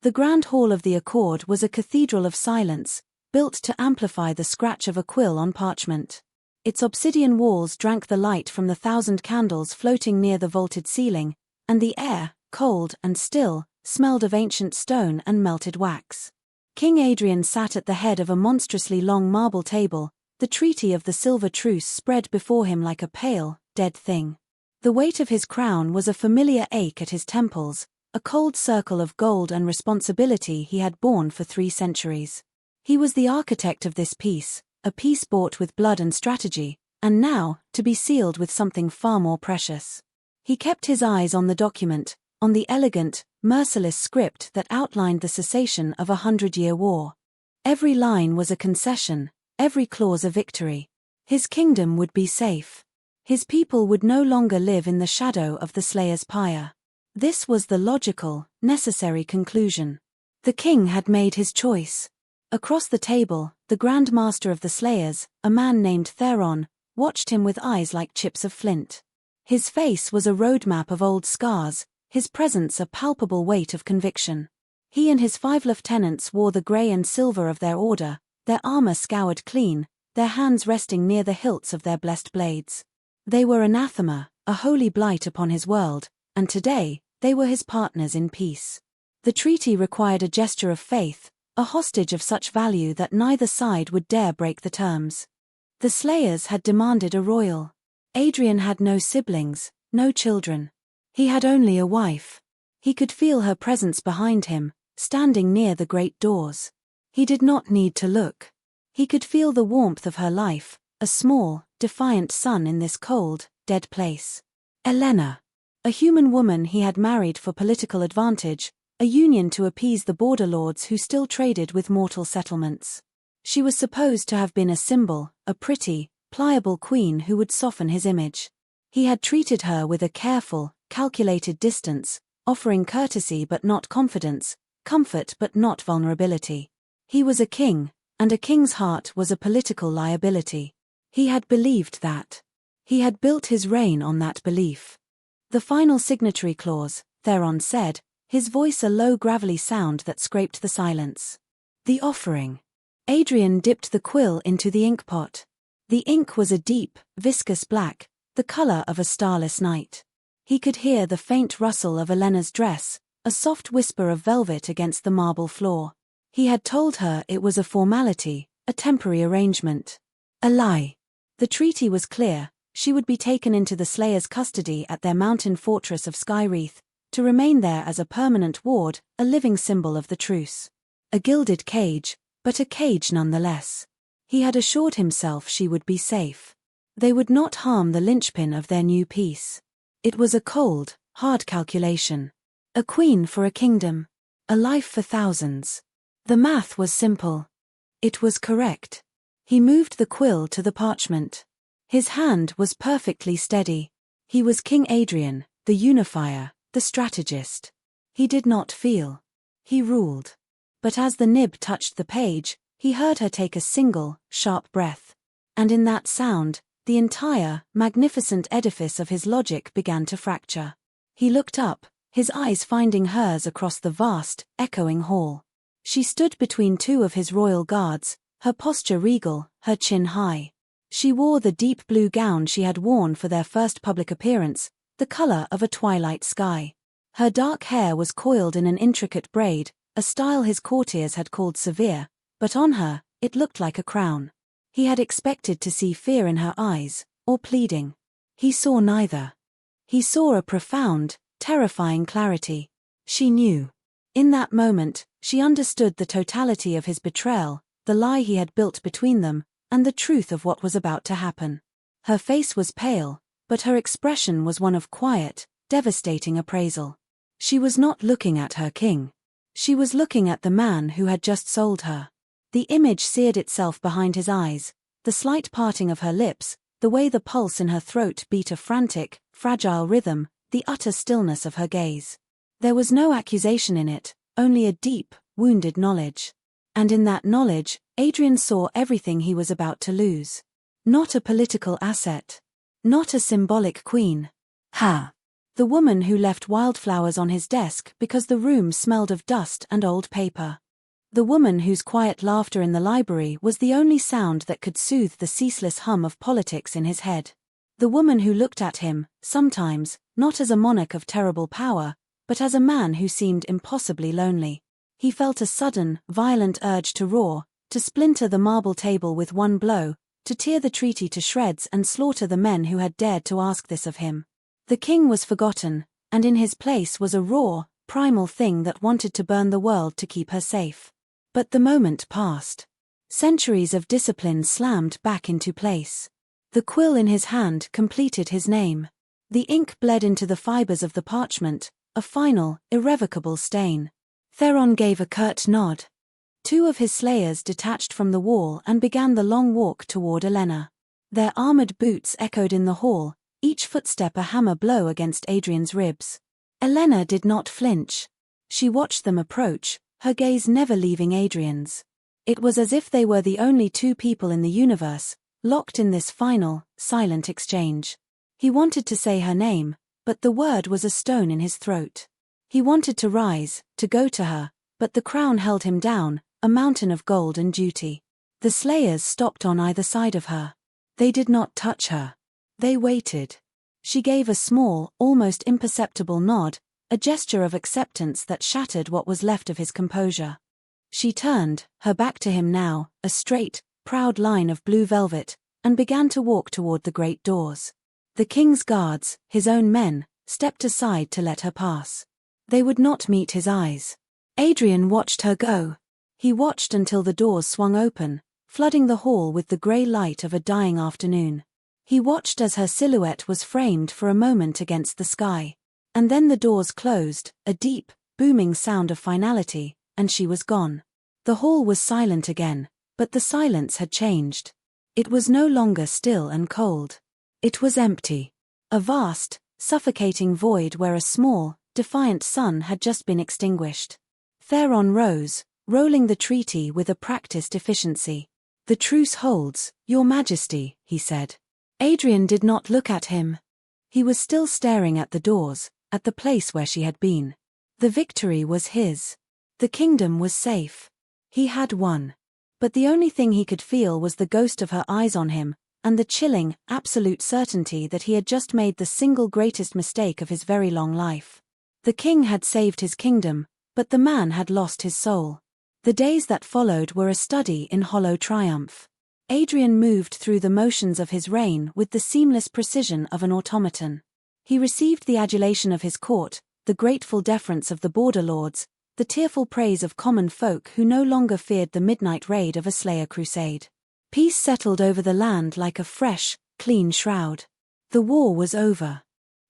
The grand hall of the Accord was a cathedral of silence, built to amplify the scratch of a quill on parchment. Its obsidian walls drank the light from the 1,000 candles floating near the vaulted ceiling, and the air, cold and still, smelled of ancient stone and melted wax. King Adrian sat at the head of a monstrously long marble table, the treaty of the silver truce spread before him like a pale, dead thing. The weight of his crown was a familiar ache at his temples, a cold circle of gold and responsibility he had borne for 3 centuries. He was the architect of this peace, a peace bought with blood and strategy, and now, to be sealed with something far more precious. He kept his eyes on the document, on the elegant, merciless script that outlined the cessation of a 100-year war. Every line was a concession, every clause a victory. His kingdom would be safe. His people would no longer live in the shadow of the Slayer's pyre. This was the logical, necessary conclusion. The king had made his choice. Across the table, the Grand Master of the Slayers, a man named Theron, watched him with eyes like chips of flint. His face was a roadmap of old scars, his presence a palpable weight of conviction. He and his 5 lieutenants wore the grey and silver of their order, their armor scoured clean, their hands resting near the hilts of their blessed blades. They were anathema, a holy blight upon his world, and today, they were his partners in peace. The treaty required a gesture of faith, a hostage of such value that neither side would dare break the terms. The Slayers had demanded a royal. Adrian had no siblings, no children. He had only a wife. He could feel her presence behind him, standing near the great doors. He did not need to look. He could feel the warmth of her life, a small, defiant sun in this cold, dead place. Elena. A human woman he had married for political advantage, a union to appease the border lords who still traded with mortal settlements. She was supposed to have been a symbol, a pretty, pliable queen who would soften his image. He had treated her with a careful, calculated distance, offering courtesy but not confidence, comfort but not vulnerability. He was a king, and a king's heart was a political liability. He had believed that. He had built his reign on that belief. The final signatory clause, Theron said, his voice a low gravelly sound that scraped the silence. The offering. Adrian dipped the quill into the inkpot. The ink was a deep, viscous black, the color of a starless night. He could hear the faint rustle of Elena's dress, a soft whisper of velvet against the marble floor. He had told her it was a formality, a temporary arrangement. A lie. The treaty was clear. She would be taken into the Slayers' custody at their mountain fortress of Skyreath, to remain there as a permanent ward, a living symbol of the truce. A gilded cage, but a cage nonetheless. He had assured himself she would be safe. They would not harm the linchpin of their new peace. It was a cold, hard calculation. A queen for a kingdom. A life for thousands. The math was simple. It was correct. He moved the quill to the parchment. His hand was perfectly steady. He was King Adrian, the unifier, the strategist. He did not feel. He ruled. But as the nib touched the page, he heard her take a single, sharp breath. And in that sound, the entire, magnificent edifice of his logic began to fracture. He looked up, his eyes finding hers across the vast, echoing hall. She stood between 2 of his royal guards, her posture regal, her chin high. She wore the deep blue gown she had worn for their first public appearance, the color of a twilight sky. Her dark hair was coiled in an intricate braid, a style his courtiers had called severe, but on her, it looked like a crown. He had expected to see fear in her eyes, or pleading. He saw neither. He saw a profound, terrifying clarity. She knew. In that moment, she understood the totality of his betrayal, the lie he had built between them, and the truth of what was about to happen. Her face was pale, but her expression was one of quiet, devastating appraisal. She was not looking at her king. She was looking at the man who had just sold her. The image seared itself behind his eyes, the slight parting of her lips, the way the pulse in her throat beat a frantic, fragile rhythm, the utter stillness of her gaze. There was no accusation in it, only a deep, wounded knowledge. And in that knowledge, Adrian saw everything he was about to lose. Not a political asset. Not a symbolic queen. Ha! The woman who left wildflowers on his desk because the room smelled of dust and old paper. The woman whose quiet laughter in the library was the only sound that could soothe the ceaseless hum of politics in his head. The woman who looked at him, sometimes, not as a monarch of terrible power, but as a man who seemed impossibly lonely. He felt a sudden, violent urge to roar, to splinter the marble table with one blow, to tear the treaty to shreds and slaughter the men who had dared to ask this of him. The king was forgotten, and in his place was a raw, primal thing that wanted to burn the world to keep her safe. But the moment passed. Centuries of discipline slammed back into place. The quill in his hand completed his name. The ink bled into the fibers of the parchment, a final, irrevocable stain. Theron gave a curt nod. Two of his slayers detached from the wall and began the long walk toward Elena. Their armored boots echoed in the hall, each footstep a hammer blow against Adrian's ribs. Elena did not flinch. She watched them approach, her gaze never leaving Adrian's. It was as if they were the only two people in the universe, locked in this final, silent exchange. He wanted to say her name, but the word was a stone in his throat. He wanted to rise, to go to her, but the crown held him down, a mountain of gold and duty. The slayers stopped on either side of her. They did not touch her. They waited. She gave a small, almost imperceptible nod, a gesture of acceptance that shattered what was left of his composure. She turned, her back to him now, a straight, proud line of blue velvet, and began to walk toward the great doors. The king's guards, his own men, stepped aside to let her pass. They would not meet his eyes. Adrian watched her go. He watched until the doors swung open, flooding the hall with the grey light of a dying afternoon. He watched as her silhouette was framed for a moment against the sky. And then the doors closed, a deep, booming sound of finality, and she was gone. The hall was silent again, but the silence had changed. It was no longer still and cold. It was empty. A vast, suffocating void where a small, defiant sun had just been extinguished. Theron rose, rolling the treaty with a practiced efficiency. "The truce holds, Your Majesty," he said. Adrian did not look at him. He was still staring at the doors, at the place where she had been. The victory was his. The kingdom was safe. He had won. But the only thing he could feel was the ghost of her eyes on him, and the chilling, absolute certainty that he had just made the single greatest mistake of his very long life. The king had saved his kingdom, but the man had lost his soul. The days that followed were a study in hollow triumph. Adrian moved through the motions of his reign with the seamless precision of an automaton. He received the adulation of his court, the grateful deference of the border lords, the tearful praise of common folk who no longer feared the midnight raid of a slayer crusade. Peace settled over the land like a fresh, clean shroud. The war was over.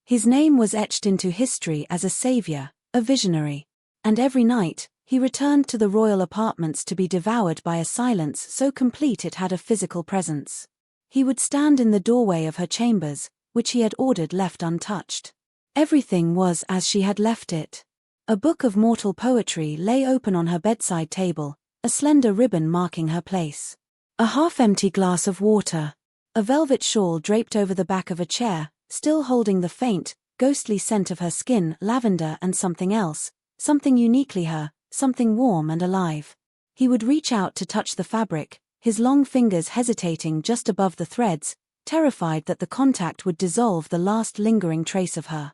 His name was etched into history as a savior, a visionary. And every night, he returned to the royal apartments to be devoured by a silence so complete it had a physical presence. He would stand in the doorway of her chambers, which he had ordered left untouched. Everything was as she had left it. A book of mortal poetry lay open on her bedside table, a slender ribbon marking her place. A half-empty glass of water. A velvet shawl draped over the back of a chair, still holding the faint, ghostly scent of her skin, lavender and something else, something uniquely her, something warm and alive. He would reach out to touch the fabric, his long fingers hesitating just above the threads, terrified that the contact would dissolve the last lingering trace of her.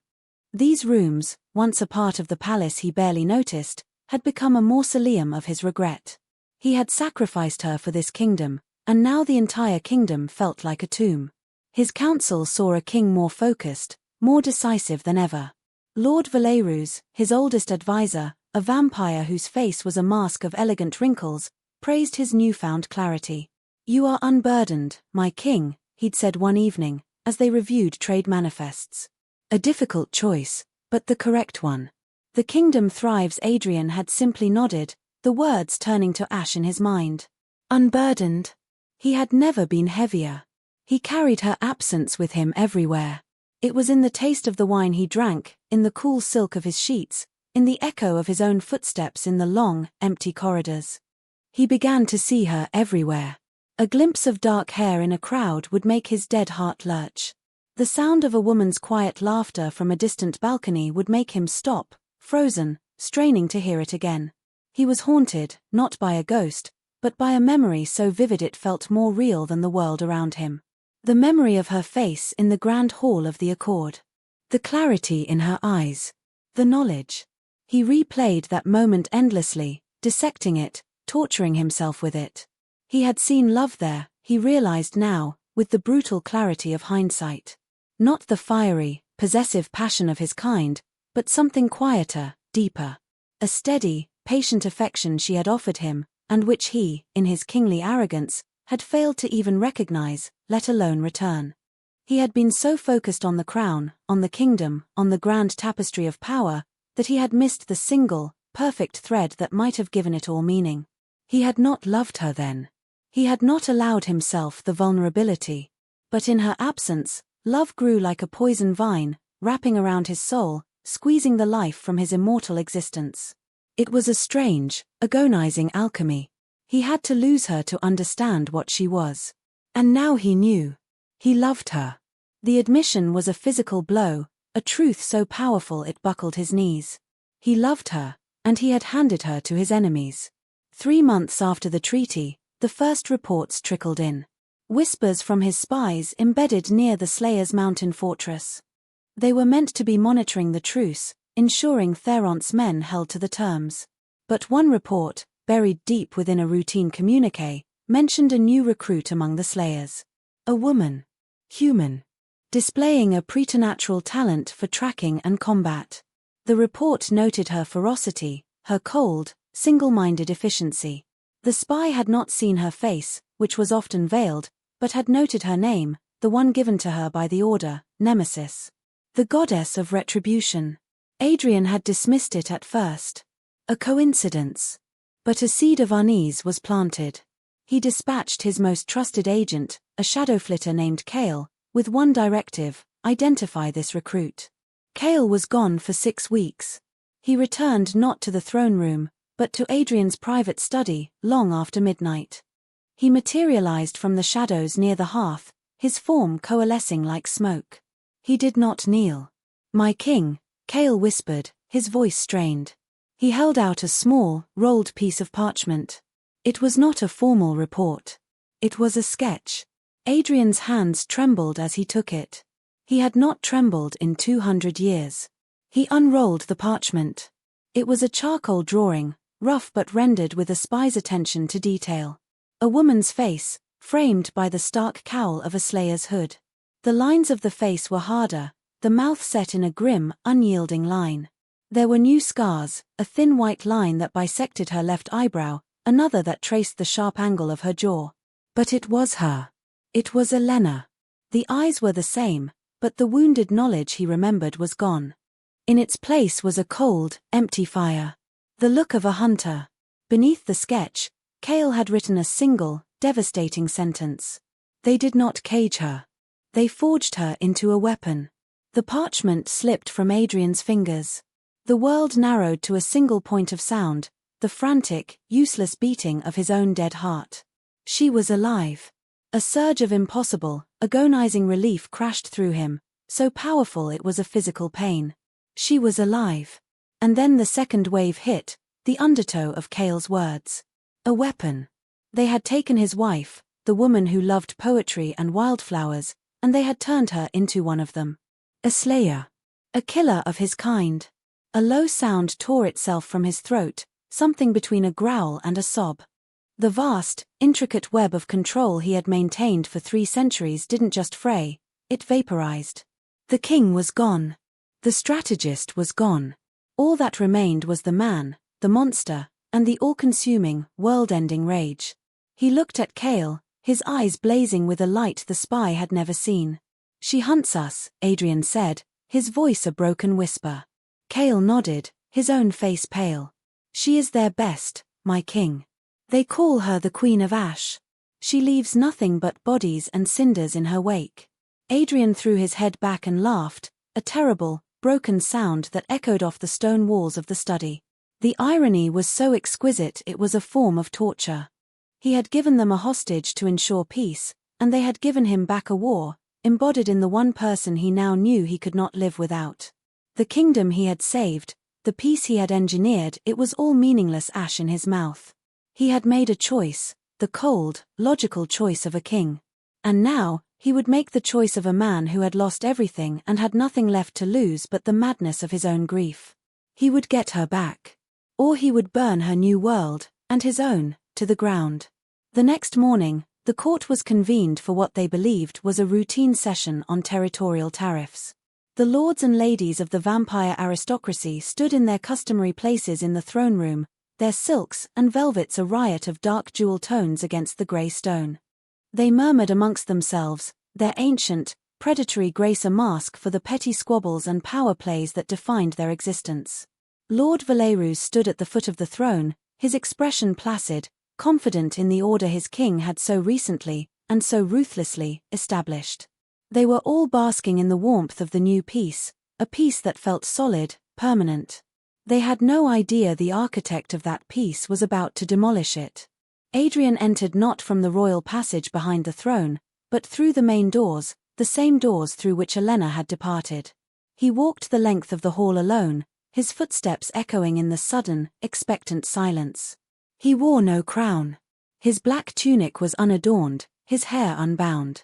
These rooms, once a part of the palace he barely noticed, had become a mausoleum of his regret. He had sacrificed her for this kingdom, and now the entire kingdom felt like a tomb. His council saw a king more focused, more decisive than ever. Lord Valerus, his oldest advisor, a vampire whose face was a mask of elegant wrinkles, praised his newfound clarity. "You are unburdened, my king," he'd said one evening, as they reviewed trade manifests. A difficult choice, but the correct one. "The kingdom thrives," Adrian had simply nodded, the words turning to ash in his mind. Unburdened. He had never been heavier. He carried her absence with him everywhere. It was in the taste of the wine he drank, in the cool silk of his sheets, in the echo of his own footsteps in the long, empty corridors. He began to see her everywhere. A glimpse of dark hair in a crowd would make his dead heart lurch. The sound of a woman's quiet laughter from a distant balcony would make him stop, frozen, straining to hear it again. He was haunted, not by a ghost, but by a memory so vivid it felt more real than the world around him. The memory of her face in the grand hall of the Accord. The clarity in her eyes. The knowledge. He replayed that moment endlessly, dissecting it, torturing himself with it. He had seen love there, he realized now, with the brutal clarity of hindsight. Not the fiery, possessive passion of his kind, but something quieter, deeper. A steady, patient affection she had offered him, and which he, in his kingly arrogance, had failed to even recognize, let alone return. He had been so focused on the crown, on the kingdom, on the grand tapestry of power, that he had missed the single, perfect thread that might have given it all meaning. He had not loved her then. He had not allowed himself the vulnerability. But in her absence, love grew like a poison vine, wrapping around his soul, squeezing the life from his immortal existence. It was a strange, agonizing alchemy. He had to lose her to understand what she was. And now he knew. He loved her. The admission was a physical blow, a truth so powerful it buckled his knees. He loved her, and he had handed her to his enemies. 3 months after the treaty, the first reports trickled in. Whispers from his spies embedded near the Slayer's mountain fortress. They were meant to be monitoring the truce, ensuring Theron's men held to the terms. But one report, buried deep within a routine communique, mentioned a new recruit among the Slayers. A woman. Human. Displaying a preternatural talent for tracking and combat. The report noted her ferocity, her cold, single-minded efficiency. The spy had not seen her face, which was often veiled, but had noted her name, the one given to her by the Order, Nemesis. The goddess of retribution. Adrian had dismissed it at first. A coincidence. But a seed of unease was planted. He dispatched his most trusted agent, a shadow flitter named Kale, with one directive: identify this recruit. Kale was gone for 6 weeks. He returned not to the throne room, but to Adrian's private study, long after midnight. He materialized from the shadows near the hearth, his form coalescing like smoke. He did not kneel. "My king," Kale whispered, his voice strained. He held out a small, rolled piece of parchment. It was not a formal report. It was a sketch. Adrian's hands trembled as he took it. He had not trembled in 200 years. He unrolled the parchment. It was a charcoal drawing, rough but rendered with a spy's attention to detail. A woman's face, framed by the stark cowl of a slayer's hood. The lines of the face were harder, the mouth set in a grim, unyielding line. There were new scars, a thin white line that bisected her left eyebrow, another that traced the sharp angle of her jaw. But it was her. It was Elena. The eyes were the same, but the wounded knowledge he remembered was gone. In its place was a cold, empty fire. The look of a hunter. Beneath the sketch, Kale had written a single, devastating sentence. They did not cage her. They forged her into a weapon. The parchment slipped from Adrian's fingers. The world narrowed to a single point of sound, the frantic, useless beating of his own dead heart. She was alive. A surge of impossible, agonizing relief crashed through him, so powerful it was a physical pain. She was alive. And then the second wave hit, the undertow of Kale's words. A weapon. They had taken his wife, the woman who loved poetry and wildflowers, and they had turned her into one of them. A slayer. A killer of his kind. A low sound tore itself from his throat, something between a growl and a sob. The vast, intricate web of control he had maintained for 3 centuries didn't just fray, it vaporized. The king was gone. The strategist was gone. All that remained was the man, the monster, and the all-consuming, world-ending rage. He looked at Kale, his eyes blazing with a light the spy had never seen. "She hunts us," Adrian said, his voice a broken whisper. Kale nodded, his own face pale. "She is their best, my king. They call her the Queen of Ash. She leaves nothing but bodies and cinders in her wake." Adrian threw his head back and laughed, a terrible, broken sound that echoed off the stone walls of the study. The irony was so exquisite it was a form of torture. He had given them a hostage to ensure peace, and they had given him back a war, embodied in the one person he now knew he could not live without. The kingdom he had saved, the peace he had engineered, it was all meaningless ash in his mouth. He had made a choice, the cold, logical choice of a king. And now, he would make the choice of a man who had lost everything and had nothing left to lose but the madness of his own grief. He would get her back. Or he would burn her new world, and his own, to the ground. The next morning, the court was convened for what they believed was a routine session on territorial tariffs. The lords and ladies of the vampire aristocracy stood in their customary places in the throne room, their silks and velvets a riot of dark jewel tones against the grey stone. They murmured amongst themselves, their ancient, predatory grace a mask for the petty squabbles and power plays that defined their existence. Lord Valerus stood at the foot of the throne, his expression placid, confident in the order his king had so recently, and so ruthlessly, established. They were all basking in the warmth of the new peace, a peace that felt solid, permanent. They had no idea the architect of that peace was about to demolish it. Adrian entered not from the royal passage behind the throne, but through the main doors, the same doors through which Elena had departed. He walked the length of the hall alone, his footsteps echoing in the sudden, expectant silence. He wore no crown. His black tunic was unadorned, his hair unbound.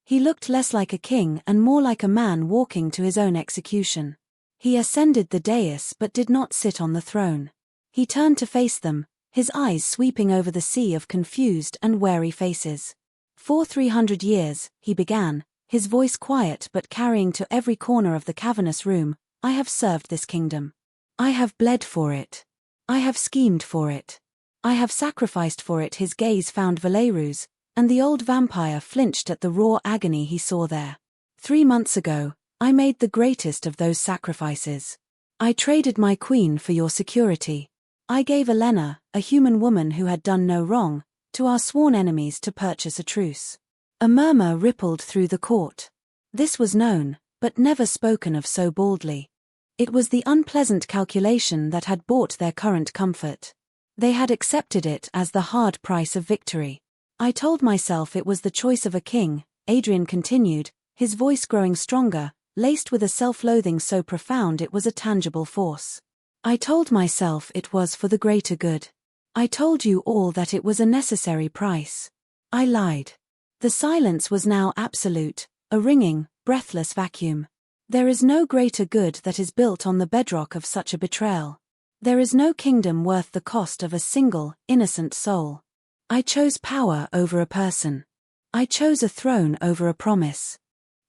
He looked less like a king and more like a man walking to his own execution. He ascended the dais but did not sit on the throne. He turned to face them, his eyes sweeping over the sea of confused and wary faces. For 300 years, he began, his voice quiet but carrying to every corner of the cavernous room, I have served this kingdom. I have bled for it. I have schemed for it. I have sacrificed for it. His gaze found Valerus, and the old vampire flinched at the raw agony he saw there. 3 months ago, I made the greatest of those sacrifices. I traded my queen for your security. I gave Elena, a human woman who had done no wrong, to our sworn enemies to purchase a truce. A murmur rippled through the court. This was known, but never spoken of so baldly. It was the unpleasant calculation that had bought their current comfort. They had accepted it as the hard price of victory. I told myself it was the choice of a king, Adrian continued, his voice growing stronger, laced with a self-loathing so profound it was a tangible force. I told myself it was for the greater good. I told you all that it was a necessary price. I lied. The silence was now absolute, a ringing, breathless vacuum. There is no greater good that is built on the bedrock of such a betrayal. There is no kingdom worth the cost of a single, innocent soul. I chose power over a person. I chose a throne over a promise.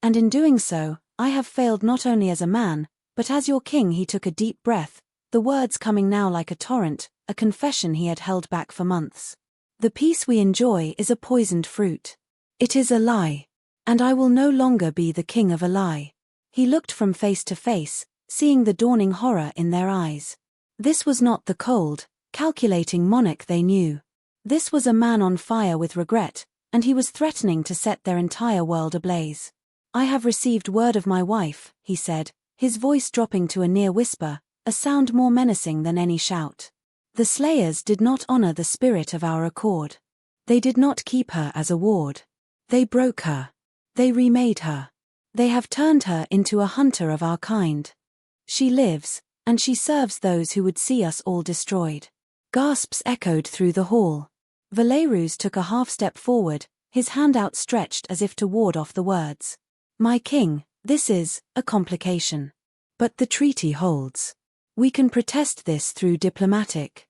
And in doing so, I have failed not only as a man, but as your king. He took a deep breath, the words coming now like a torrent, a confession he had held back for months. The peace we enjoy is a poisoned fruit. It is a lie. And I will no longer be the king of a lie. He looked from face to face, seeing the dawning horror in their eyes. This was not the cold, calculating monarch they knew. This was a man on fire with regret, and he was threatening to set their entire world ablaze. I have received word of my wife, he said, his voice dropping to a near whisper, a sound more menacing than any shout. The slayers did not honor the spirit of our accord. They did not keep her as a ward. They broke her. They remade her. They have turned her into a hunter of our kind. She lives, and she serves those who would see us all destroyed. Gasps echoed through the hall. Valerus took a half-step forward, his hand outstretched as if to ward off the words. My king, this is a complication. But the treaty holds. We can protest this through diplomacy.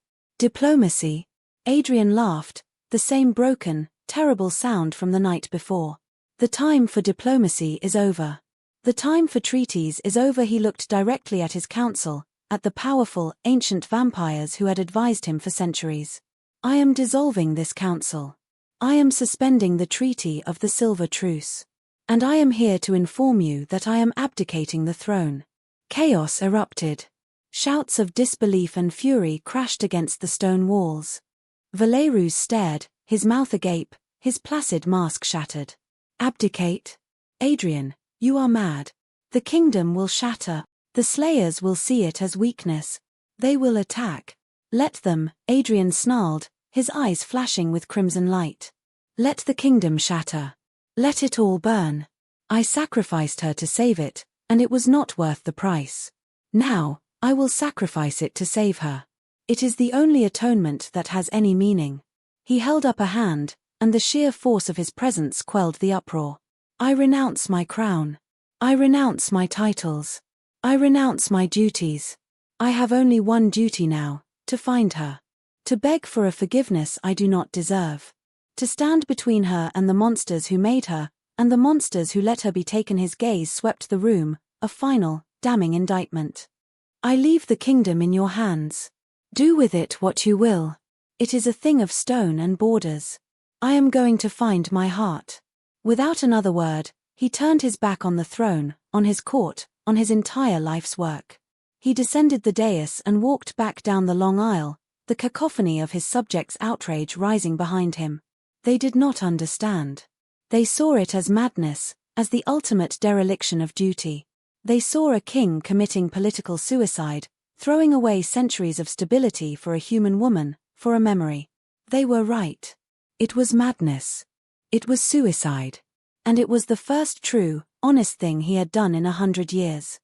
Adrian laughed, the same broken, terrible sound from the night before. The time for diplomacy is over. The time for treaties is over. He looked directly at his council, at the powerful, ancient vampires who had advised him for centuries. I am dissolving this council. I am suspending the treaty of the Silver Truce. And I am here to inform you that I am abdicating the throne. Chaos erupted. Shouts of disbelief and fury crashed against the stone walls. Valerus stared, his mouth agape, his placid mask shattered. Abdicate? Adrian, you are mad. The kingdom will shatter. The slayers will see it as weakness. They will attack. Let them, Adrian snarled, his eyes flashing with crimson light. Let the kingdom shatter. Let it all burn. I sacrificed her to save it, and it was not worth the price. Now, I will sacrifice it to save her. It is the only atonement that has any meaning." He held up a hand, and the sheer force of his presence quelled the uproar. "I renounce my crown. I renounce my titles. I renounce my duties. I have only one duty now, to find her. To beg for a forgiveness I do not deserve. To stand between her and the monsters who made her, and the monsters who let her be taken." His gaze swept the room, a final, damning indictment. "I leave the kingdom in your hands. Do with it what you will. It is a thing of stone and borders. I am going to find my heart." Without another word, he turned his back on the throne, on his court, on his entire life's work. He descended the dais and walked back down the long aisle, the cacophony of his subjects' outrage rising behind him. They did not understand. They saw it as madness, as the ultimate dereliction of duty. They saw a king committing political suicide, throwing away centuries of stability for a human woman, for a memory. They were right. It was madness. It was suicide. And it was the first true, honest thing he had done in 100 years.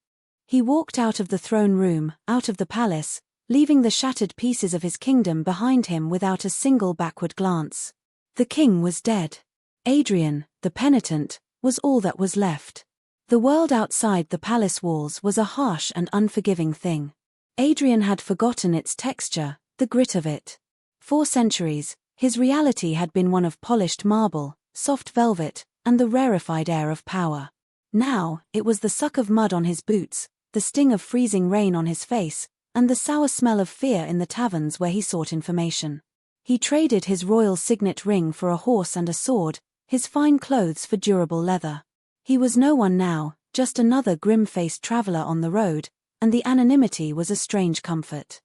He walked out of the throne room, out of the palace, leaving the shattered pieces of his kingdom behind him without a single backward glance. The king was dead. Adrian, the penitent, was all that was left. The world outside the palace walls was a harsh and unforgiving thing. Adrian had forgotten its texture, the grit of it. For centuries, his reality had been one of polished marble, soft velvet, and the rarefied air of power. Now, it was the suck of mud on his boots, the sting of freezing rain on his face, and the sour smell of fear in the taverns where he sought information. He traded his royal signet ring for a horse and a sword, his fine clothes for durable leather. He was no one now, just another grim-faced traveler on the road, and the anonymity was a strange comfort.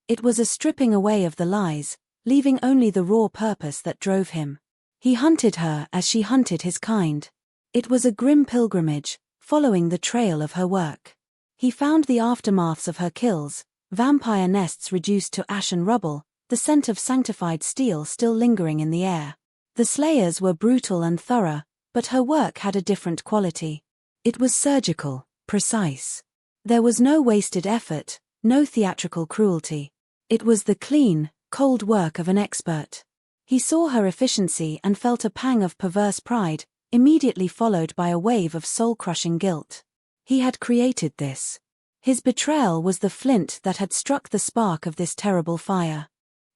It was a stripping away of the lies, leaving only the raw purpose that drove him. He hunted her as she hunted his kind. It was a grim pilgrimage, following the trail of her work. He found the aftermaths of her kills, vampire nests reduced to ash and rubble, the scent of sanctified steel still lingering in the air. The slayers were brutal and thorough, but her work had a different quality. It was surgical, precise. There was no wasted effort, no theatrical cruelty. It was the clean, cold work of an expert. He saw her efficiency and felt a pang of perverse pride, immediately followed by a wave of soul-crushing guilt. He had created this. His betrayal was the flint that had struck the spark of this terrible fire.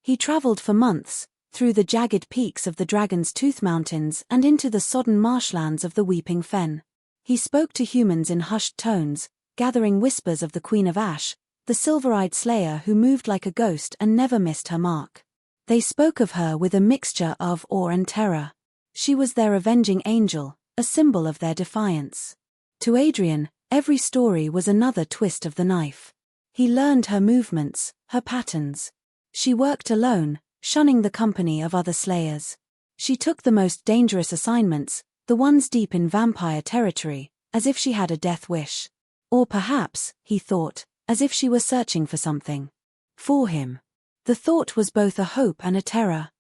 He traveled for months, through the jagged peaks of the Dragon's Tooth Mountains and into the sodden marshlands of the Weeping Fen. He spoke to humans in hushed tones, gathering whispers of the Queen of Ash, the silver-eyed slayer who moved like a ghost and never missed her mark. They spoke of her with a mixture of awe and terror. She was their avenging angel, a symbol of their defiance. To Adrian, every story was another twist of the knife. He learned her movements, her patterns. She worked alone, shunning the company of other slayers. She took the most dangerous assignments, the ones deep in vampire territory, as if she had a death wish. Or perhaps, he thought, as if she were searching for something. For him. The thought was both a hope and a terror.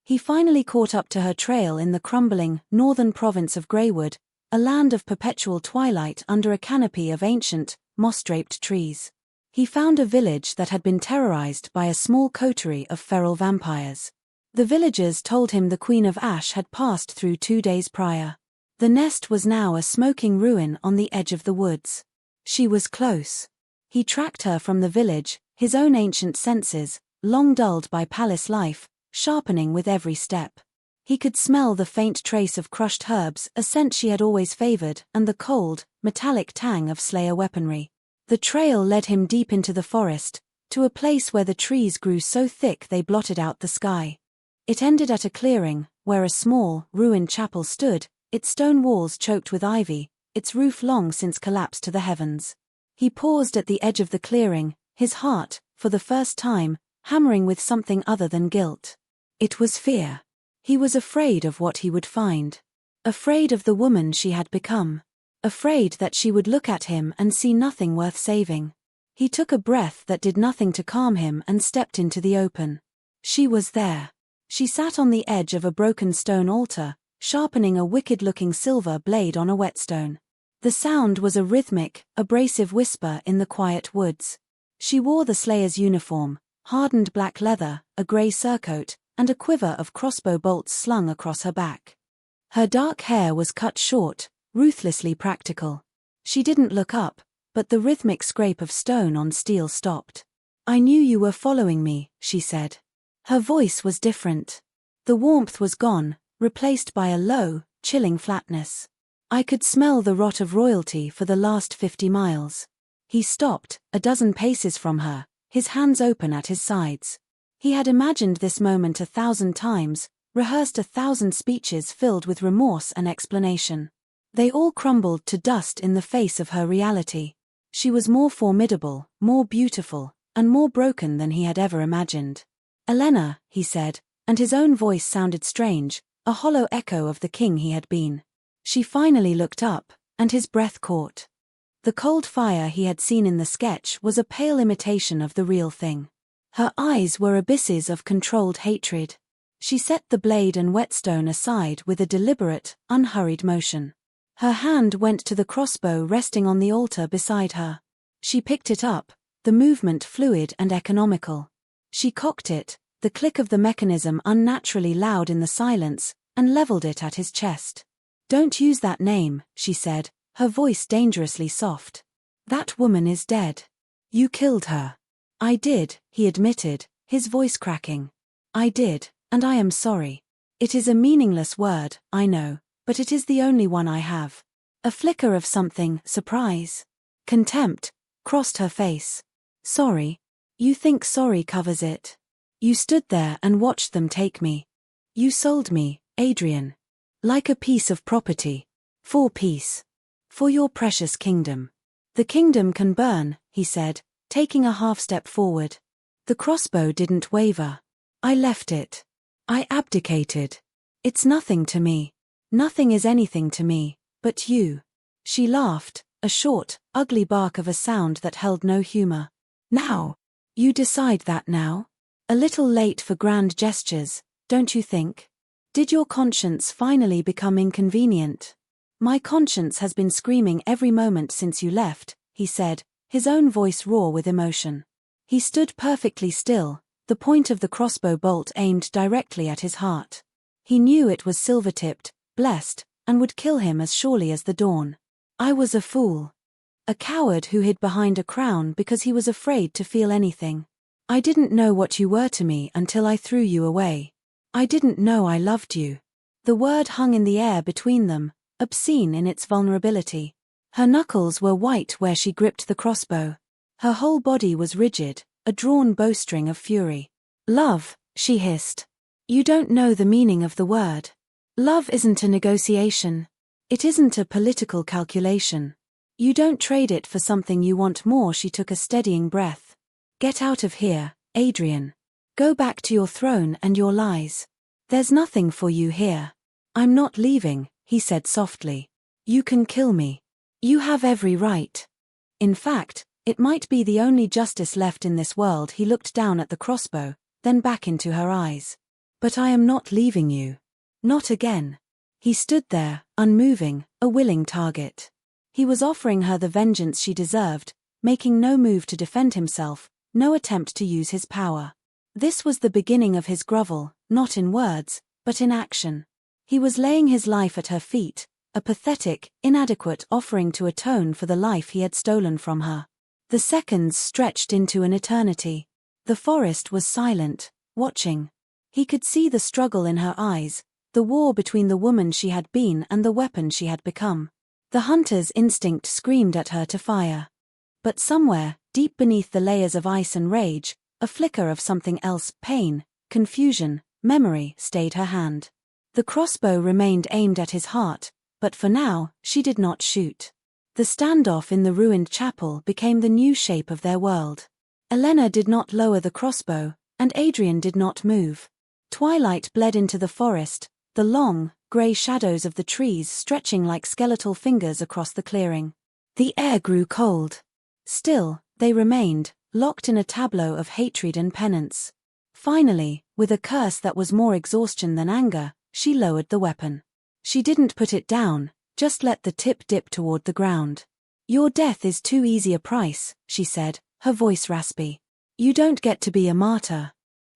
He finally caught up to her trail in the crumbling, northern province of Greywood, a land of perpetual twilight under a canopy of ancient, moss-draped trees. He found a village that had been terrorized by a small coterie of feral vampires. The villagers told him the Queen of Ash had passed through 2 days prior. The nest was now a smoking ruin on the edge of the woods. She was close. He tracked her from the village, his own ancient senses, long dulled by palace life, sharpening with every step. He could smell the faint trace of crushed herbs, a scent she had always favored, and the cold, metallic tang of slayer weaponry. The trail led him deep into the forest, to a place where the trees grew so thick they blotted out the sky. It ended at a clearing, where a small, ruined chapel stood, its stone walls choked with ivy, its roof long since collapsed to the heavens. He paused at the edge of the clearing, his heart, for the first time, hammering with something other than guilt. It was fear. He was afraid of what he would find. Afraid of the woman she had become. Afraid that she would look at him and see nothing worth saving. He took a breath that did nothing to calm him and stepped into the open. She was there. She sat on the edge of a broken stone altar, sharpening a wicked-looking silver blade on a whetstone. The sound was a rhythmic, abrasive whisper in the quiet woods. She wore the slayer's uniform, hardened black leather, a grey surcoat, and a quiver of crossbow bolts slung across her back. Her dark hair was cut short, ruthlessly practical. She didn't look up, but the rhythmic scrape of stone on steel stopped. "I knew you were following me," she said. Her voice was different. The warmth was gone, replaced by a low, chilling flatness. "I could smell the rot of royalty for the last 50 miles. He stopped, a dozen paces from her, his hands open at his sides. He had imagined this moment 1,000 times, rehearsed 1,000 speeches filled with remorse and explanation. They all crumbled to dust in the face of her reality. She was more formidable, more beautiful, and more broken than he had ever imagined. "Elena," he said, and his own voice sounded strange, a hollow echo of the king he had been. She finally looked up, and his breath caught. The cold fire he had seen in the sketch was a pale imitation of the real thing. Her eyes were abysses of controlled hatred. She set the blade and whetstone aside with a deliberate, unhurried motion. Her hand went to the crossbow resting on the altar beside her. She picked it up, the movement fluid and economical. She cocked it, the click of the mechanism unnaturally loud in the silence, and leveled it at his chest. "Don't use that name," she said, her voice dangerously soft. "That woman is dead. You killed her." "I did," he admitted, his voice cracking. "I did, and I am sorry. It is a meaningless word, I know, but it is the only one I have." A flicker of something, surprise, contempt, crossed her face. "Sorry? You think sorry covers it? You stood there and watched them take me. You sold me, Adrian. Like a piece of property. For peace. For your precious kingdom." "The kingdom can burn," he said, taking a half-step forward. The crossbow didn't waver. "I left it. I abdicated. It's nothing to me. Nothing is anything to me, but you." She laughed, a short, ugly bark of a sound that held no humor. "Now? You decide that now? A little late for grand gestures, don't you think? Did your conscience finally become inconvenient?" "My conscience has been screaming every moment since you left," he said, his own voice raw with emotion. He stood perfectly still, the point of the crossbow bolt aimed directly at his heart. He knew it was silver-tipped, blessed, and would kill him as surely as the dawn. "I was a fool. A coward who hid behind a crown because he was afraid to feel anything. I didn't know what you were to me until I threw you away. I didn't know I loved you." The word hung in the air between them, obscene in its vulnerability. Her knuckles were white where she gripped the crossbow. Her whole body was rigid, a drawn bowstring of fury. "Love," she hissed. "You don't know the meaning of the word. Love isn't a negotiation. It isn't a political calculation. You don't trade it for something you want more." She took a steadying breath. "Get out of here, Adrian. Go back to your throne and your lies. There's nothing for you here." "I'm not leaving," he said softly. "You can kill me. You have every right. In fact, it might be the only justice left in this world." He looked down at the crossbow, then back into her eyes. "But I am not leaving you. Not again." He stood there, unmoving, a willing target. He was offering her the vengeance she deserved, making no move to defend himself, no attempt to use his power. This was the beginning of his grovel, not in words, but in action. He was laying his life at her feet, a pathetic, inadequate offering to atone for the life he had stolen from her. The seconds stretched into an eternity. The forest was silent, watching. He could see the struggle in her eyes, the war between the woman she had been and the weapon she had become. The hunter's instinct screamed at her to fire. But somewhere, deep beneath the layers of ice and rage, a flicker of something else, pain, confusion, memory, stayed her hand. The crossbow remained aimed at his heart, but for now, she did not shoot. The standoff in the ruined chapel became the new shape of their world. Elena did not lower the crossbow, and Adrian did not move. Twilight bled into the forest, the long, grey shadows of the trees stretching like skeletal fingers across the clearing. The air grew cold. Still, they remained, locked in a tableau of hatred and penance. Finally, with a curse that was more exhaustion than anger, she lowered the weapon. She didn't put it down, just let the tip dip toward the ground. "Your death is too easy a price," she said, her voice raspy. "You don't get to be a martyr.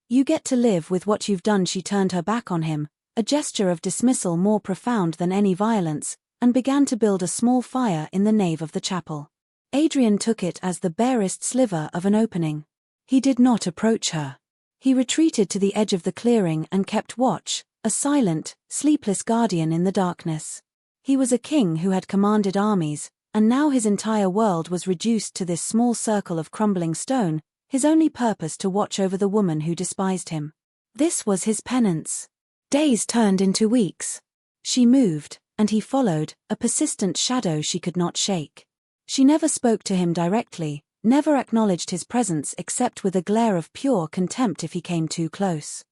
You get to live with what you've done." She turned her back on him, a gesture of dismissal more profound than any violence, and began to build a small fire in the nave of the chapel. Adrian took it as the barest sliver of an opening. He did not approach her. He retreated to the edge of the clearing and kept watch, a silent, sleepless guardian in the darkness. He was a king who had commanded armies, and now his entire world was reduced to this small circle of crumbling stone, his only purpose to watch over the woman who despised him. This was his penance. Days turned into weeks. She moved, and he followed, a persistent shadow she could not shake. She never spoke to him directly, never acknowledged his presence except with a glare of pure contempt if he came too close.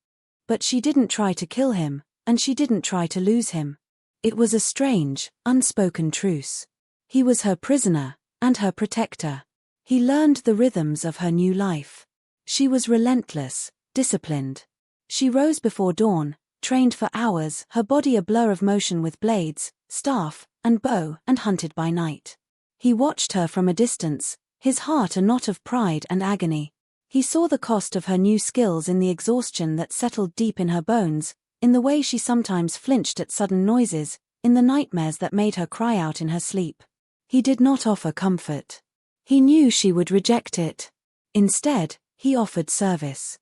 But she didn't try to kill him, and she didn't try to lose him. It was a strange, unspoken truce. He was her prisoner, and her protector. He learned the rhythms of her new life. She was relentless, disciplined. She rose before dawn, trained for hours, her body a blur of motion with blades, staff, and bow, and hunted by night. He watched her from a distance, his heart a knot of pride and agony. He saw the cost of her new skills in the exhaustion that settled deep in her bones, in the way she sometimes flinched at sudden noises, in the nightmares that made her cry out in her sleep. He did not offer comfort. He knew she would reject it. Instead, he offered service.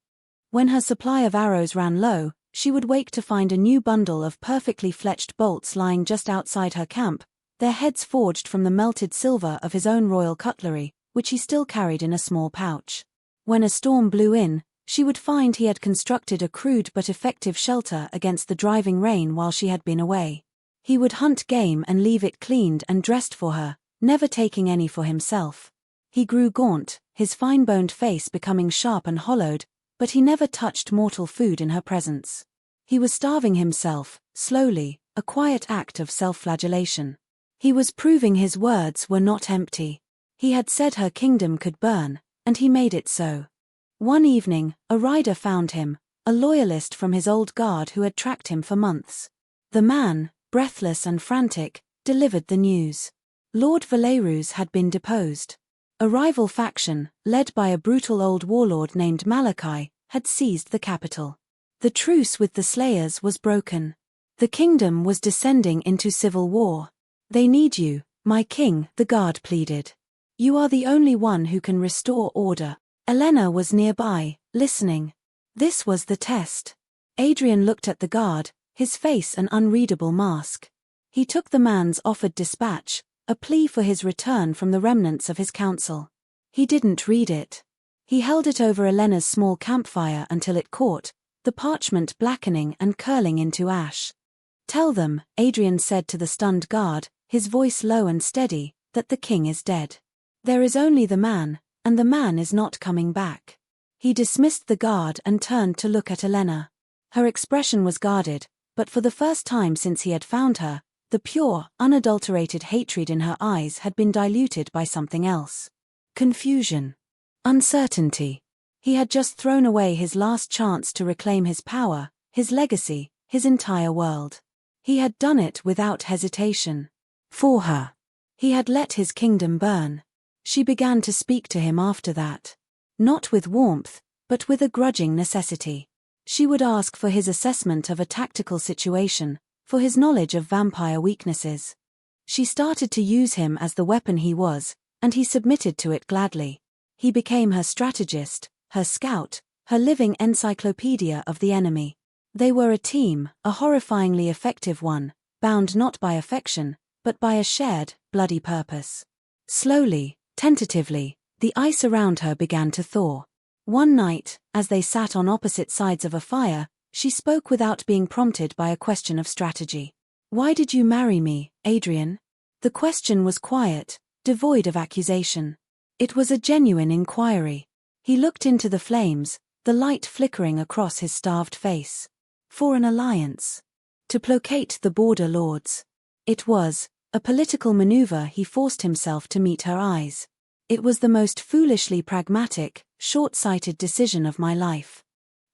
When her supply of arrows ran low, she would wake to find a new bundle of perfectly fletched bolts lying just outside her camp, their heads forged from the melted silver of his own royal cutlery, which he still carried in a small pouch. When a storm blew in, she would find he had constructed a crude but effective shelter against the driving rain while she had been away. He would hunt game and leave it cleaned and dressed for her, never taking any for himself. He grew gaunt, his fine-boned face becoming sharp and hollowed, but he never touched mortal food in her presence. He was starving himself, slowly, a quiet act of self-flagellation. He was proving his words were not empty. He had said her kingdom could burn, and he made it so. One evening, a rider found him, a loyalist from his old guard who had tracked him for months. The man, breathless and frantic, delivered the news. Lord Valerus had been deposed. A rival faction, led by a brutal old warlord named Malachi, had seized the capital. The truce with the Slayers was broken. The kingdom was descending into civil war. "They need you, my king," the guard pleaded. "You are the only one who can restore order." Elena was nearby, listening. This was the test. Adrian looked at the guard, his face an unreadable mask. He took the man's offered dispatch, a plea for his return from the remnants of his council. He didn't read it. He held it over Elena's small campfire until it caught, the parchment blackening and curling into ash. "Tell them," Adrian said to the stunned guard, his voice low and steady, "that the king is dead. There is only the man, and the man is not coming back." He dismissed the guard and turned to look at Elena. Her expression was guarded, but for the first time since he had found her, the pure, unadulterated hatred in her eyes had been diluted by something else. Confusion. Uncertainty. He had just thrown away his last chance to reclaim his power, his legacy, his entire world. He had done it without hesitation. For her. He had let his kingdom burn. She began to speak to him after that. Not with warmth, but with a grudging necessity. She would ask for his assessment of a tactical situation, for his knowledge of vampire weaknesses. She started to use him as the weapon he was, and he submitted to it gladly. He became her strategist, her scout, her living encyclopedia of the enemy. They were a team, a horrifyingly effective one, bound not by affection, but by a shared, bloody purpose. Slowly, tentatively, the ice around her began to thaw. One night, as they sat on opposite sides of a fire, she spoke without being prompted by a question of strategy. "Why did you marry me, Adrian?" The question was quiet, devoid of accusation. It was a genuine inquiry. He looked into the flames, the light flickering across his starved face. "For an alliance. To placate the border lords." It was a political maneuver he forced himself to meet her eyes. "It was the most foolishly pragmatic, short-sighted decision of my life.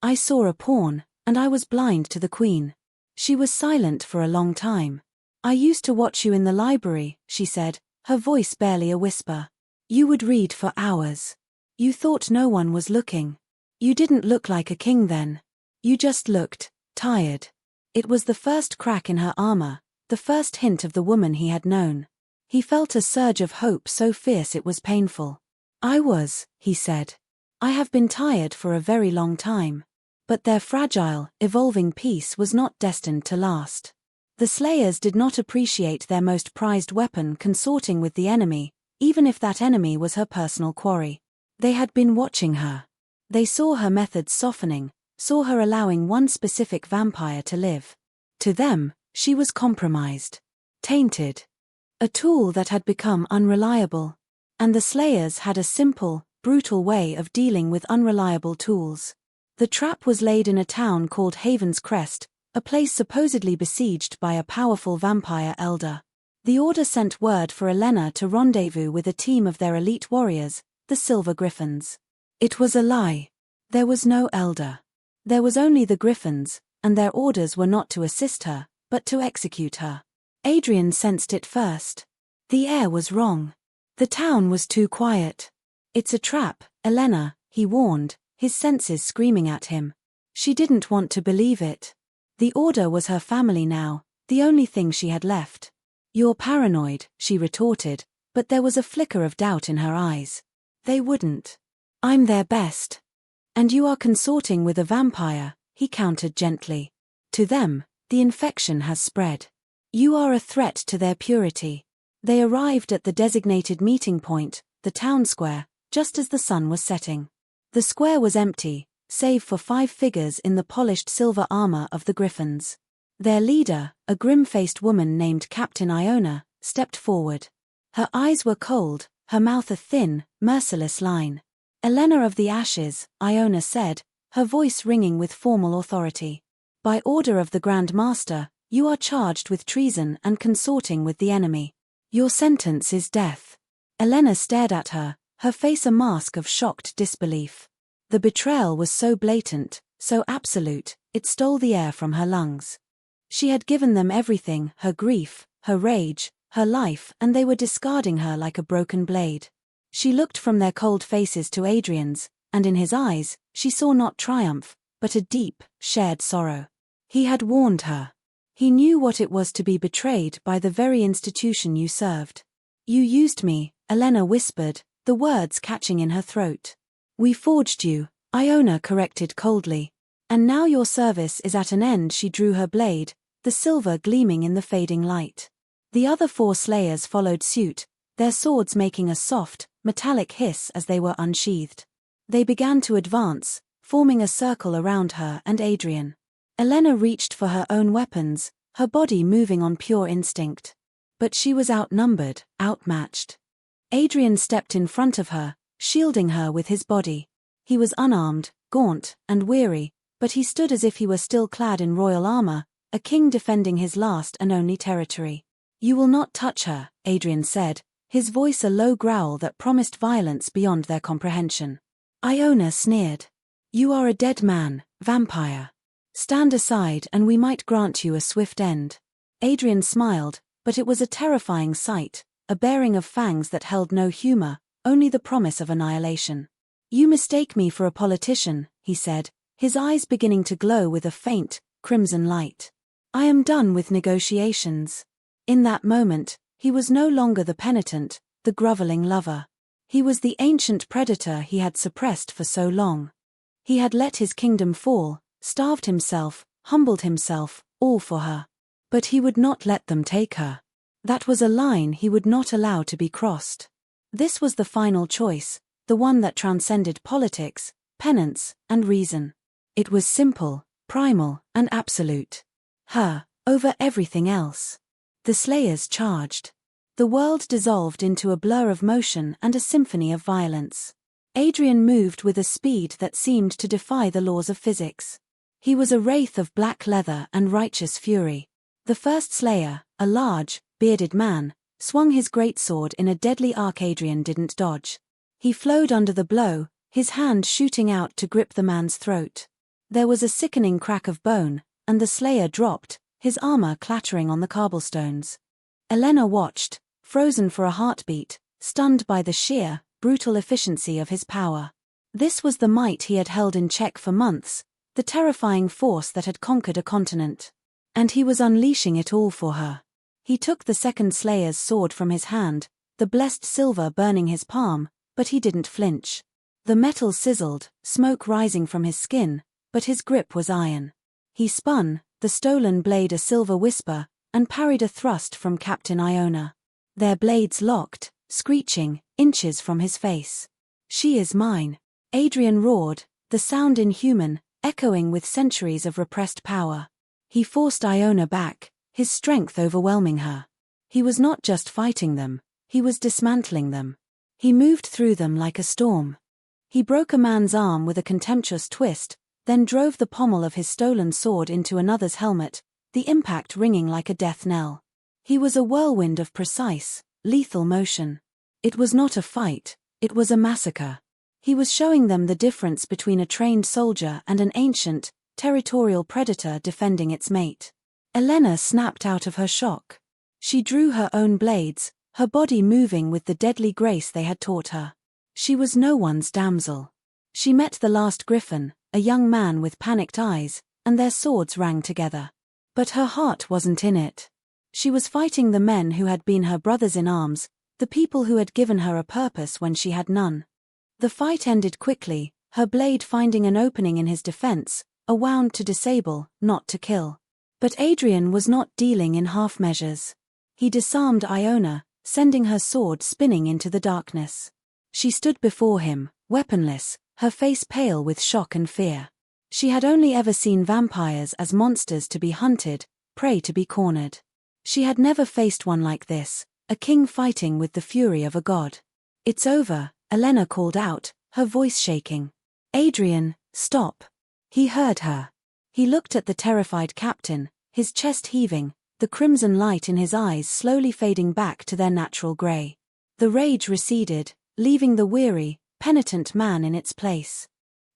I saw a pawn, and I was blind to the queen." She was silent for a long time. "I used to watch you in the library," she said, her voice barely a whisper. "You would read for hours. You thought no one was looking. You didn't look like a king then. You just looked tired." It was the first crack in her armor, the first hint of the woman he had known. He felt a surge of hope so fierce it was painful. He said. "I have been tired for a very long time." But their fragile, evolving peace was not destined to last. The slayers did not appreciate their most prized weapon consorting with the enemy, even if that enemy was her personal quarry. They had been watching her. They saw her methods softening, saw her allowing one specific vampire to live. To them, she was compromised. Tainted. A tool that had become unreliable. And the slayers had a simple, brutal way of dealing with unreliable tools. The trap was laid in a town called Haven's Crest, a place supposedly besieged by a powerful vampire elder. The Order sent word for Elena to rendezvous with a team of their elite warriors, the Silver Griffins. It was a lie. There was no elder. There was only the Griffins, and their orders were not to assist her, but to execute her. Adrian sensed it first. The air was wrong. The town was too quiet. "It's a trap, Elena," he warned, his senses screaming at him. She didn't want to believe it. The Order was her family now, the only thing she had left. "You're paranoid," she retorted, but there was a flicker of doubt in her eyes. "They wouldn't. I'm their best." "And you are consorting with a vampire," he countered gently. "To them, the infection has spread. You are a threat to their purity." They arrived at the designated meeting point, the town square, just as the sun was setting. The square was empty, save for 5 figures in the polished silver armor of the Griffins. Their leader, a grim-faced woman named Captain Iona, stepped forward. Her eyes were cold, her mouth a thin, merciless line. "Elena of the Ashes," Iona said, her voice ringing with formal authority. "By order of the Grand Master, you are charged with treason and consorting with the enemy. Your sentence is death." Elena stared at her, her face a mask of shocked disbelief. The betrayal was so blatant, so absolute, it stole the air from her lungs. She had given them everything, her grief, her rage, her life, and they were discarding her like a broken blade. She looked from their cold faces to Adrian's, and in his eyes, she saw not triumph, but a deep, shared sorrow. He had warned her. He knew what it was to be betrayed by the very institution you served. "You used me," Elena whispered, the words catching in her throat. "We forged you," Iona corrected coldly. "And now your service is at an end." She drew her blade, the silver gleaming in the fading light. The other 4 slayers followed suit, their swords making a soft, metallic hiss as they were unsheathed. They began to advance, forming a circle around her and Adrian. Elena reached for her own weapons, her body moving on pure instinct. But she was outnumbered, outmatched. Adrian stepped in front of her, shielding her with his body. He was unarmed, gaunt, and weary, but he stood as if he were still clad in royal armor, a king defending his last and only territory. "You will not touch her," Adrian said, his voice a low growl that promised violence beyond their comprehension. Iona sneered. "You are a dead man, vampire. Stand aside and we might grant you a swift end." Adrian smiled, but it was a terrifying sight, a bearing of fangs that held no humor, only the promise of annihilation. "You mistake me for a politician," he said, his eyes beginning to glow with a faint, crimson light. "I am done with negotiations." In that moment, he was no longer the penitent, the groveling lover. He was the ancient predator he had suppressed for so long. He had let his kingdom fall, starved himself, humbled himself, all for her. But he would not let them take her. That was a line he would not allow to be crossed. This was the final choice, the one that transcended politics, penance, and reason. It was simple, primal, and absolute. Her, over everything else. The slayers charged. The world dissolved into a blur of motion and a symphony of violence. Adrian moved with a speed that seemed to defy the laws of physics. He was a wraith of black leather and righteous fury. The first slayer, a large, bearded man, swung his greatsword in a deadly arc Adrian didn't dodge. He flowed under the blow, his hand shooting out to grip the man's throat. There was a sickening crack of bone, and the slayer dropped, his armor clattering on the cobblestones. Elena watched, frozen for a heartbeat, stunned by the sheer, brutal efficiency of his power. This was the might he had held in check for months, the terrifying force that had conquered a continent. And he was unleashing it all for her. He took the second Slayer's sword from his hand, the blessed silver burning his palm, but he didn't flinch. The metal sizzled, smoke rising from his skin, but his grip was iron. He spun, the stolen blade a silver whisper, and parried a thrust from Captain Iona. Their blades locked, screeching, inches from his face. "She is mine," Adrian roared, the sound inhuman, echoing with centuries of repressed power. He forced Iona back, his strength overwhelming her. He was not just fighting them, he was dismantling them. He moved through them like a storm. He broke a man's arm with a contemptuous twist, then drove the pommel of his stolen sword into another's helmet, the impact ringing like a death knell. He was a whirlwind of precise, lethal motion. It was not a fight, it was a massacre. He was showing them the difference between a trained soldier and an ancient, territorial predator defending its mate. Elena snapped out of her shock. She drew her own blades, her body moving with the deadly grace they had taught her. She was no one's damsel. She met the last griffin, a young man with panicked eyes, and their swords rang together. But her heart wasn't in it. She was fighting the men who had been her brothers in arms, the people who had given her a purpose when she had none. The fight ended quickly, her blade finding an opening in his defense, a wound to disable, not to kill. But Adrian was not dealing in half measures. He disarmed Iona, sending her sword spinning into the darkness. She stood before him, weaponless, her face pale with shock and fear. She had only ever seen vampires as monsters to be hunted, prey to be cornered. She had never faced one like this, a king fighting with the fury of a god. "It's over," Elena called out, her voice shaking. "Adrian, stop." He heard her. He looked at the terrified captain, his chest heaving, the crimson light in his eyes slowly fading back to their natural grey. The rage receded, leaving the weary, penitent man in its place.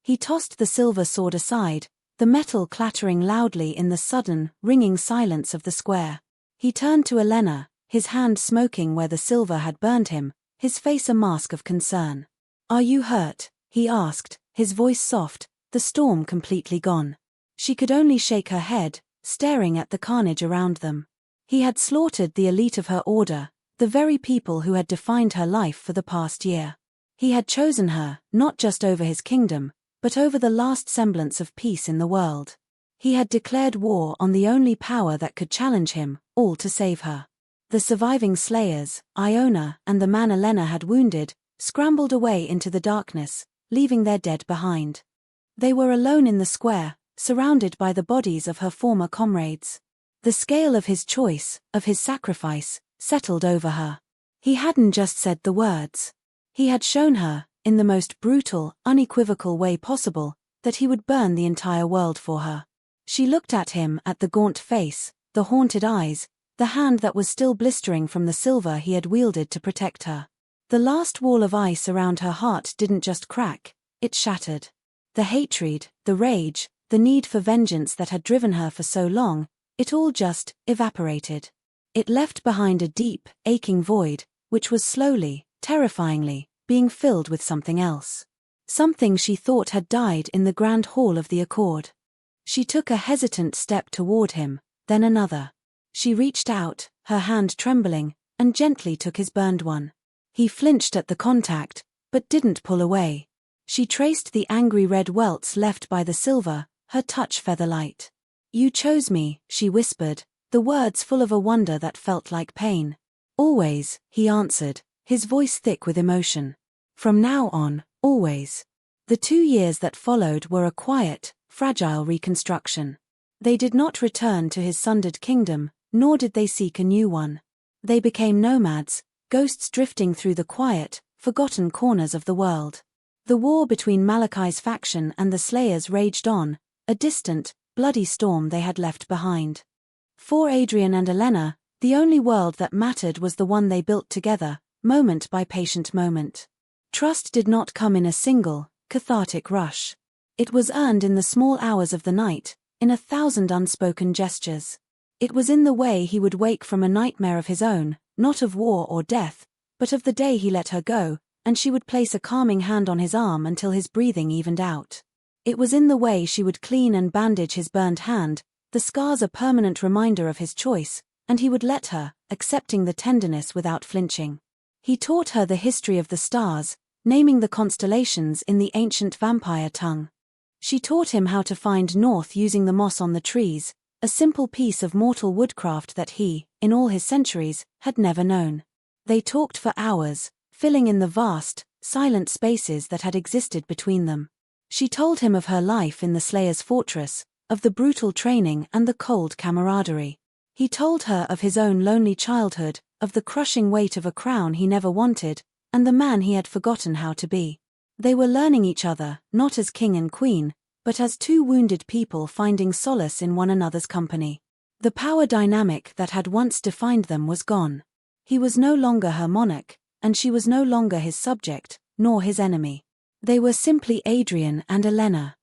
He tossed the silver sword aside, the metal clattering loudly in the sudden, ringing silence of the square. He turned to Elena, his hand smoking where the silver had burned him, his face a mask of concern. "Are you hurt?" he asked, his voice soft, the storm completely gone. She could only shake her head, staring at the carnage around them. He had slaughtered the elite of her order, the very people who had defined her life for the past year. He had chosen her, not just over his kingdom, but over the last semblance of peace in the world. He had declared war on the only power that could challenge him, all to save her. The surviving slayers, Iona and the man Elena had wounded, scrambled away into the darkness, leaving their dead behind. They were alone in the square, surrounded by the bodies of her former comrades. The scale of his choice, of his sacrifice, settled over her. He hadn't just said the words. He had shown her, in the most brutal, unequivocal way possible, that he would burn the entire world for her. She looked at him, at the gaunt face, the haunted eyes, the hand that was still blistering from the silver he had wielded to protect her. The last wall of ice around her heart didn't just crack, it shattered. The hatred, the rage, the need for vengeance that had driven her for so long, it all just evaporated. It left behind a deep, aching void, which was slowly, terrifyingly, being filled with something else. Something she thought had died in the grand hall of the Accord. She took a hesitant step toward him, then another. She reached out, her hand trembling, and gently took his burned one. He flinched at the contact, but didn't pull away. She traced the angry red welts left by the silver, her touch feather-light. "You chose me," she whispered, the words full of a wonder that felt like pain. "Always," he answered, his voice thick with emotion. "From now on, always." The 2 years that followed were a quiet, fragile reconstruction. They did not return to his sundered kingdom, nor did they seek a new one. They became nomads, ghosts drifting through the quiet, forgotten corners of the world. The war between Malachi's faction and the Slayers raged on, a distant, bloody storm they had left behind. For Adrian and Elena, the only world that mattered was the one they built together, moment by patient moment. Trust did not come in a single, cathartic rush. It was earned in the small hours of the night, in 1,000 unspoken gestures. It was in the way he would wake from a nightmare of his own, not of war or death, but of the day he let her go, and she would place a calming hand on his arm until his breathing evened out. It was in the way she would clean and bandage his burned hand, the scars a permanent reminder of his choice, and he would let her, accepting the tenderness without flinching. He taught her the history of the stars, naming the constellations in the ancient vampire tongue. She taught him how to find north using the moss on the trees, a simple piece of mortal woodcraft that he, in all his centuries, had never known. They talked for hours, filling in the vast, silent spaces that had existed between them. She told him of her life in the Slayer's fortress, of the brutal training and the cold camaraderie. He told her of his own lonely childhood, of the crushing weight of a crown he never wanted, and the man he had forgotten how to be. They were learning each other, not as king and queen, but as two wounded people finding solace in one another's company. The power dynamic that had once defined them was gone. He was no longer her monarch, and she was no longer his subject, nor his enemy. They were simply Adrian and Elena.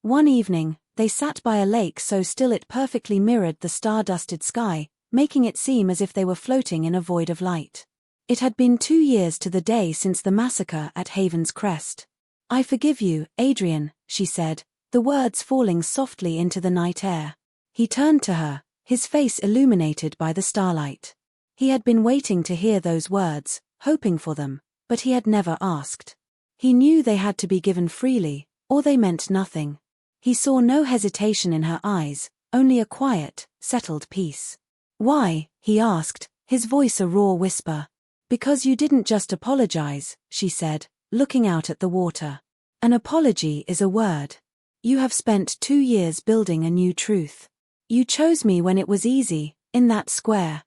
One evening, they sat by a lake so still it perfectly mirrored the star-dusted sky, making it seem as if they were floating in a void of light. It had been 2 years to the day since the massacre at Haven's Crest. "I forgive you, Adrian," she said, the words falling softly into the night air. He turned to her, his face illuminated by the starlight. He had been waiting to hear those words, hoping for them, but he had never asked. He knew they had to be given freely, or they meant nothing. He saw no hesitation in her eyes, only a quiet, settled peace. "Why?" he asked, his voice a raw whisper. "Because you didn't just apologize," she said, looking out at the water. "An apology is a word. You have spent 2 years building a new truth. You chose me when it was easy, in that square.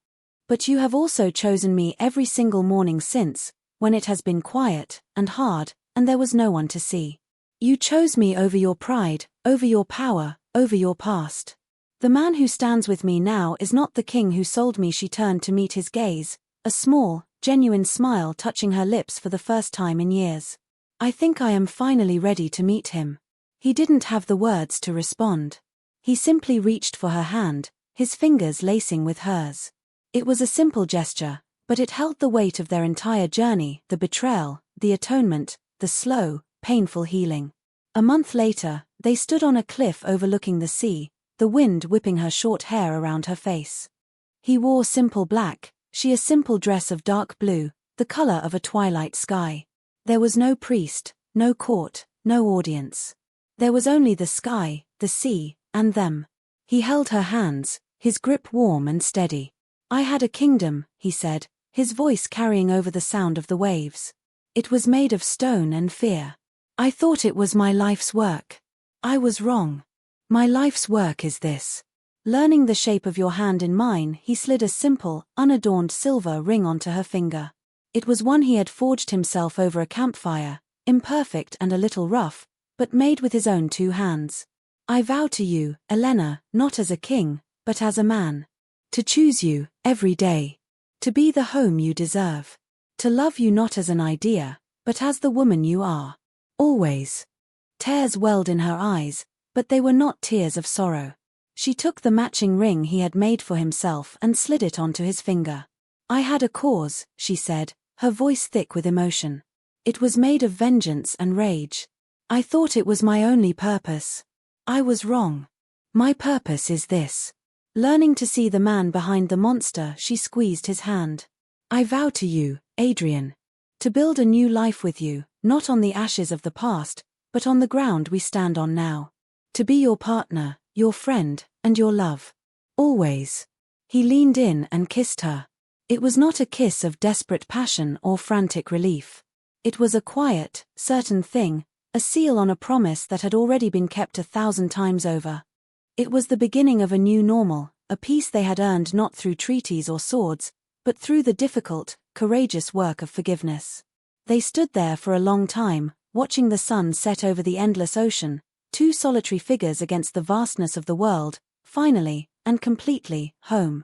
But you have also chosen me every single morning since, when it has been quiet and hard, and there was no one to see. You chose me over your pride, over your power, over your past. The man who stands with me now is not the king who sold me." She turned to meet his gaze, a small, genuine smile touching her lips for the first time in years. "I think I am finally ready to meet him." He didn't have the words to respond. He simply reached for her hand, his fingers lacing with hers. It was a simple gesture, but it held the weight of their entire journey, the betrayal, the atonement, the slow, painful healing. A month later, they stood on a cliff overlooking the sea, the wind whipping her short hair around her face. He wore simple black, she a simple dress of dark blue, the color of a twilight sky. There was no priest, no court, no audience. There was only the sky, the sea, and them. He held her hands, his grip warm and steady. "I had a kingdom," he said, his voice carrying over the sound of the waves. "It was made of stone and fear. I thought it was my life's work. I was wrong. My life's work is this." Learning the shape of your hand in mine, he slid a simple, unadorned silver ring onto her finger. It was one he had forged himself over a campfire, imperfect and a little rough, but made with his own 2 hands. "I vow to you, Elena, not as a king, but as a man. To choose you, every day. To be the home you deserve. To love you not as an idea, but as the woman you are. Always." Tears welled in her eyes, but they were not tears of sorrow. She took the matching ring he had made for himself and slid it onto his finger. "I had a cause," she said, her voice thick with emotion. "It was made of vengeance and rage. I thought it was my only purpose. I was wrong. My purpose is this." Learning to see the man behind the monster, she squeezed his hand. "I vow to you, Adrian. To build a new life with you, not on the ashes of the past, but on the ground we stand on now. To be your partner, your friend, and your love. Always." He leaned in and kissed her. It was not a kiss of desperate passion or frantic relief. It was a quiet, certain thing, a seal on a promise that had already been kept 1,000 times over. It was the beginning of a new normal, a peace they had earned not through treaties or swords, but through the difficult, courageous work of forgiveness. They stood there for a long time, watching the sun set over the endless ocean, 2 solitary figures against the vastness of the world, finally, and completely, home.